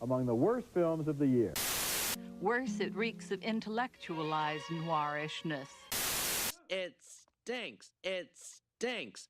among the worst films of the year. Worse, it reeks of intellectualized noirishness. It stinks. It stinks.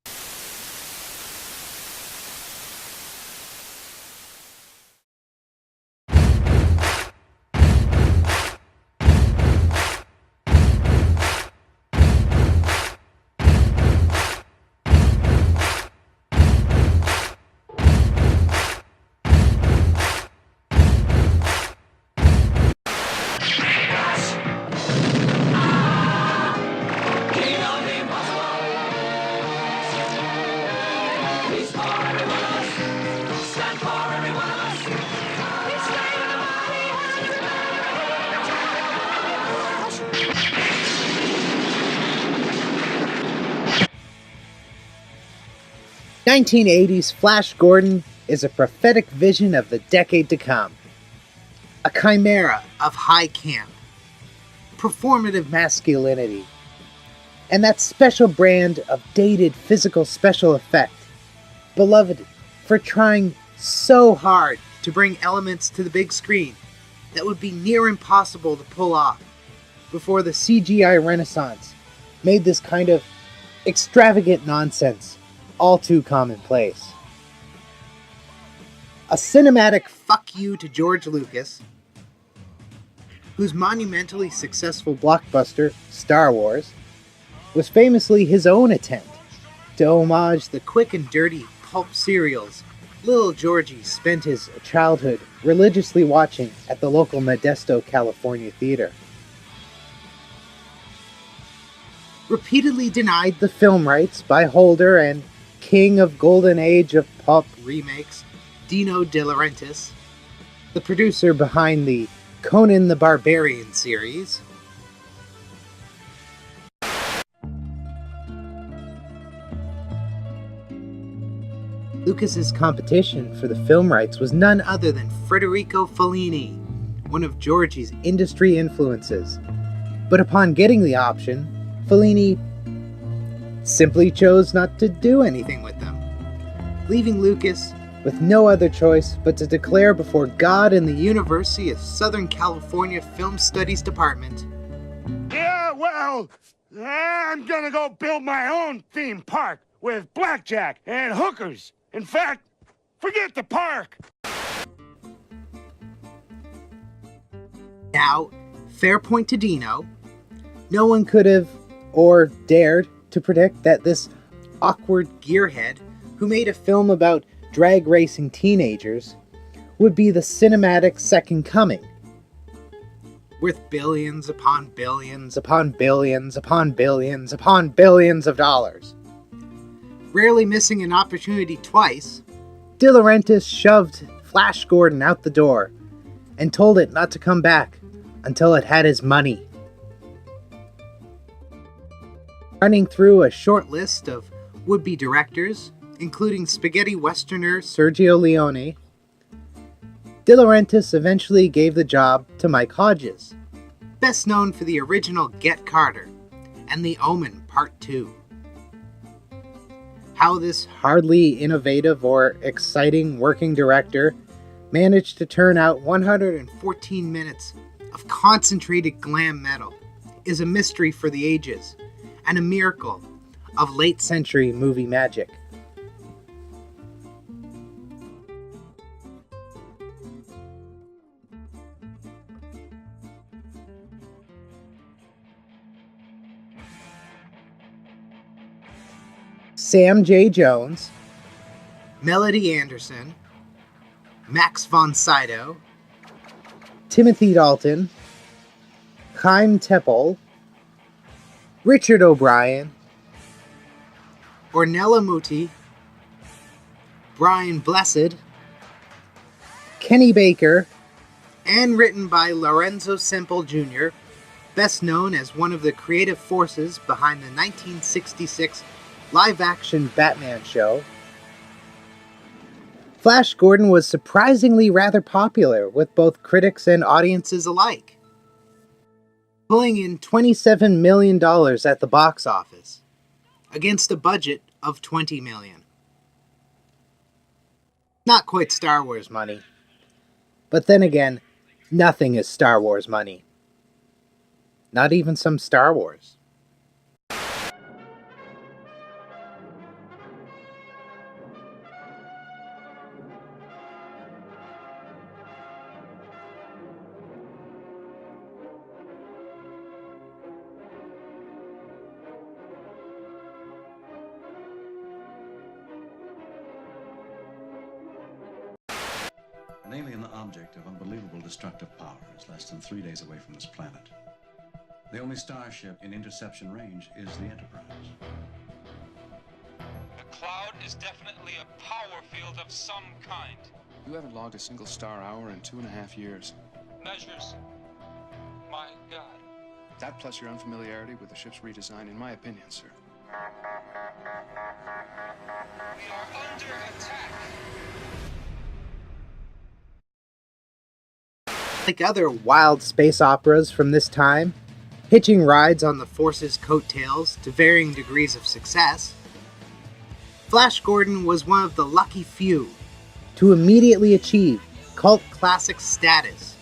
1980's Flash Gordon is a prophetic vision of the decade to come. A chimera of high camp, performative masculinity, and that special brand of dated physical special effect, beloved for trying so hard to bring elements to the big screen that would be near impossible to pull off before the CGI renaissance made this kind of extravagant nonsense all too commonplace. A cinematic fuck you to George Lucas, whose monumentally successful blockbuster, Star Wars, was famously his own attempt to homage the quick and dirty pulp serials little Georgie spent his childhood religiously watching at the local Modesto, California theater. Repeatedly denied the film rights by holder and king of golden age of pulp remakes, Dino De Laurentiis, the producer behind the Conan the Barbarian series, Lucas's competition for the film rights was none other than Federico Fellini, one of Georgie's industry influences. But upon getting the option, Fellini simply chose not to do anything with them, leaving Lucas with no other choice but to declare before God and the University of Southern California Film Studies Department, "Yeah, well, I'm gonna go build my own theme park with blackjack and hookers. In fact, forget the park." Now, fair point to Dino, no one could have or dared to predict that this awkward gearhead who made a film about drag racing teenagers would be the cinematic second coming, worth billions upon billions upon billions upon billions upon billions of dollars. Rarely missing an opportunity twice, De Laurentiis shoved Flash Gordon out the door and told it not to come back until it had his money. Running through a short list of would-be directors, including spaghetti westerner Sergio Leone, De Laurentiis eventually gave the job to Mike Hodges, best known for the original Get Carter and The Omen Part 2. How this hardly innovative or exciting working director managed to turn out 114 minutes of concentrated glam metal is a mystery for the ages, and a miracle of late-century movie magic. Sam J. Jones, Melody Anderson, Max von Sydow, Timothy Dalton, Chaim Tepel, Richard O'Brien, Ornella Muti, Brian Blessed, Kenny Baker, and written by Lorenzo Semple Jr., best known as one of the creative forces behind the 1966 live-action Batman show. Flash Gordon was surprisingly rather popular with both critics and audiences alike, pulling in $27 million at the box office, against a budget of $20 million. Not quite Star Wars money, But then again, nothing is Star Wars money. Not even some Star Wars. An alien object of unbelievable destructive power is less than 3 days away from this planet. The only starship in interception range is the Enterprise. The cloud is definitely a power field of some kind. You haven't logged a single star hour in 2.5 years. Measures. My God. That plus your unfamiliarity with the ship's redesign, in my opinion, sir. We are under attack. Like other wild space operas from this time, hitching rides on the Force's coattails to varying degrees of success, Flash Gordon was one of the lucky few to immediately achieve cult classic status,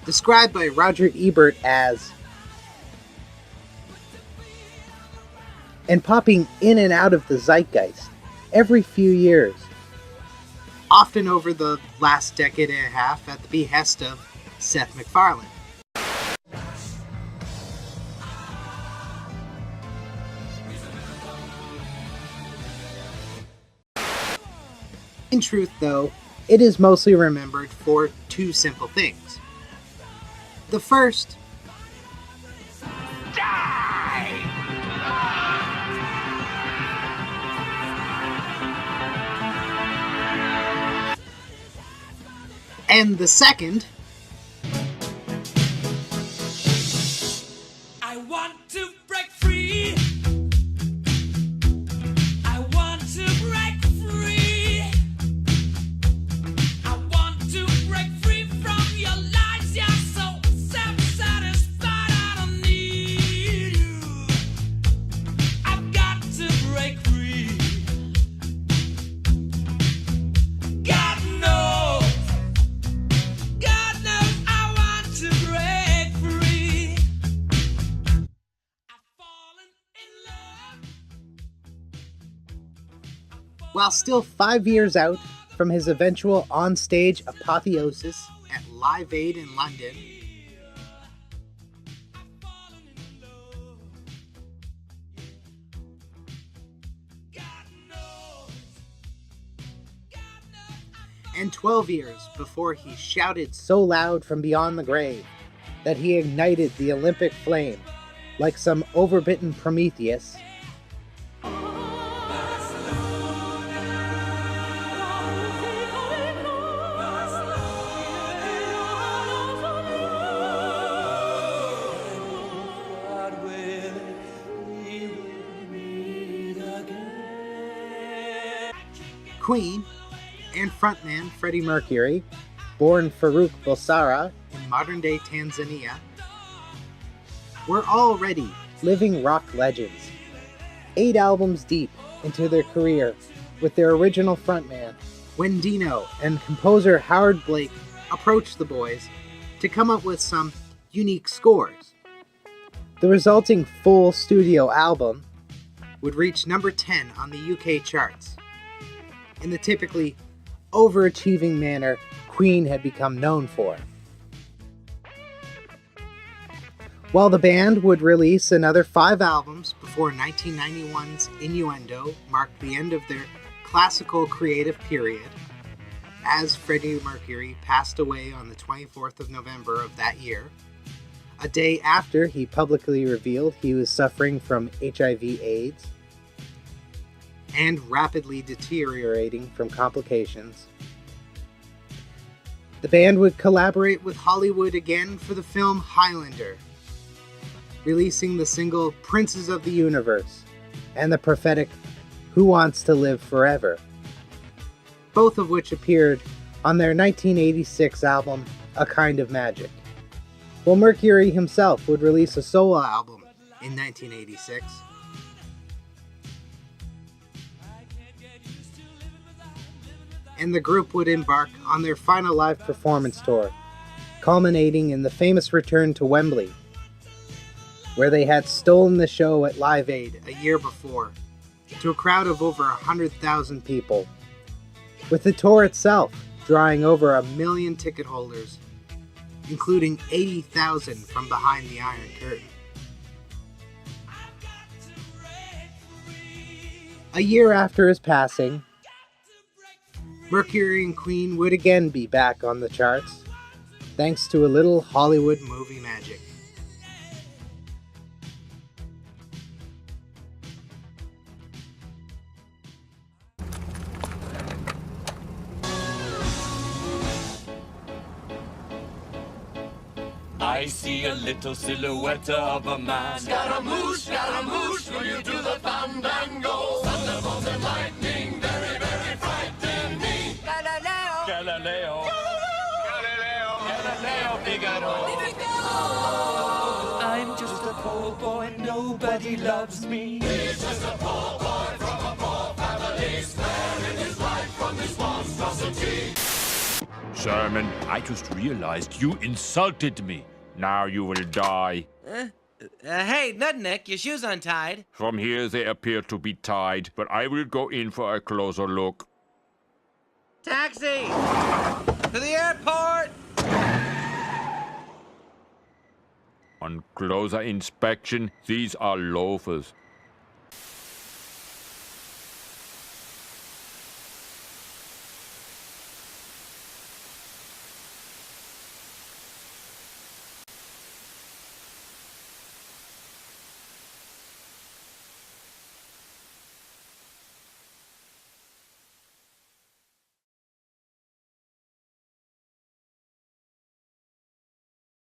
described by Roger Ebert as and popping in and out of the zeitgeist every few years, often over the last decade and a half at the behest of Seth MacFarlane. In truth, though, it is mostly remembered for two simple things. The first, and the second, I want to break free. I want to break free. I want to break free from your lies. You're so self-satisfied. I don't need you. I've got to break free. God knows. God knows I want to break free. I've fallen in love. while still 5 years out from his eventual on-stage apotheosis at Live Aid in London, and 12 years before he shouted so loud from beyond the grave that he ignited the Olympic flame like some overbitten Prometheus, Queen and frontman Freddie Mercury, born Farouk Bulsara in modern-day Tanzania, were already living rock legends, 8 albums deep into their career with their original frontman, when Dino and composer Howard Blake approached the boys to come up with some unique scores. The resulting full studio album would reach number 10 on the UK charts, in the typically overachieving manner Queen had become known for. While the band would release another 5 albums before 1991's Innuendo marked the end of their classical creative period, as Freddie Mercury passed away on the 24th of November of that year, a day after he publicly revealed he was suffering from HIV/AIDS, and rapidly deteriorating from complications. The band would collaborate with Hollywood again for the film Highlander, releasing the single Princes of the Universe and the prophetic Who Wants to Live Forever, both of which appeared on their 1986 album A Kind of Magic. While Mercury himself would release a solo album in 1986, and the group would embark on their final live performance tour, culminating in the famous return to Wembley, where they had stolen the show at Live Aid a year before, to a crowd of over 100,000 people, with the tour itself drawing over 1 million ticket holders, including 80,000 from behind the Iron Curtain. A year after his passing, Mercury and Queen would again be back on the charts, thanks to a little Hollywood movie magic. I see a little silhouette of a man. Scaramouche, Scaramouche, will you do the fandango? Thunderbolt and lightning, very, very frightening me. Galileo, Galileo, Galileo, Galileo, Figaro. I'm just a poor boy, nobody loves me. He's just a poor boy from a poor family, sparing his life from this monstrosity. Sherman, I just realized you insulted me. Now you will die. Hey, Nutneck, your shoes untied. From here they appear to be tied, but I will go in for a closer look. Taxi! To the airport! On closer inspection, these are loafers.